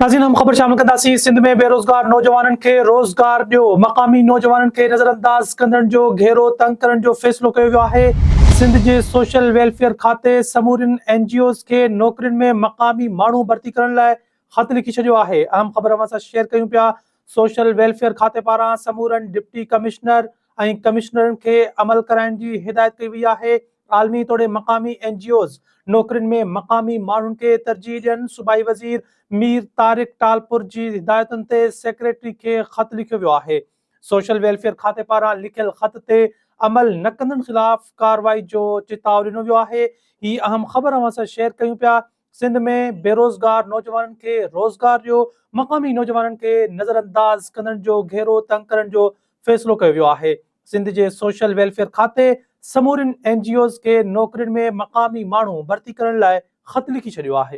नाज़रीन, हम ख़बर शामिल कंदासीं। सिंध में बेरोज़गार नौजवाननि खे रोज़गार ॾियो। मक़ामी नौजवाननि खे नज़रअंदाज़ कंदड़ जो घेरो तंग करण जो फ़ैसिलो कयो वियो आहे। सिंध जे सोशल वेलफेयर खाते समूरियुनि NGOs खे नौकरियुनि में मक़ामी माण्हू भर्ती करण लाइ ख़त लिखी छॾियो आहे। अहम ख़बर अवां सां शेयर कयूं पिया। सोशल वेलफेयर खाते पारां समूरनि डिप्टी कमिश्नर ऐं कमिश्नरनि खे अमल कराइण जी हिदायत कई वई आहे। आलमी तौर मक़ामी NGOs नौकरियुनि में मक़ामी माण्हुनि खे तरजीह ॾियनि। सूबाई वज़ीर मीर तारिक टालपुर जी हिदायतुनि ते सेक्रेटरी खे ख़त लिखियो वियो आहे। सोशल वेलफेयर खाते पारां लिखियल ख़त ते अमल न कंदड़नि ख़िलाफ़ कार्रवाई जो चिताव ॾिनो वियो आहे। ही अहम ख़बर अवां सां शेयर कयूं पिया। सिंध में बेरोज़गार नौजवाननि खे रोज़गार ॾियो। मक़ामी नौजवाननि खे नज़रअंदाज़ कंदड़ जो घेरो तंग करण जो फ़ैसिलो कयो वियो आहे। सिंध जे सोशल वेलफेयर खाते समूरियुनि NGOs खे नौकरियुनि में मक़ामी माण्हू भर्ती करण लाइ ख़त लिखी छॾियो आहे।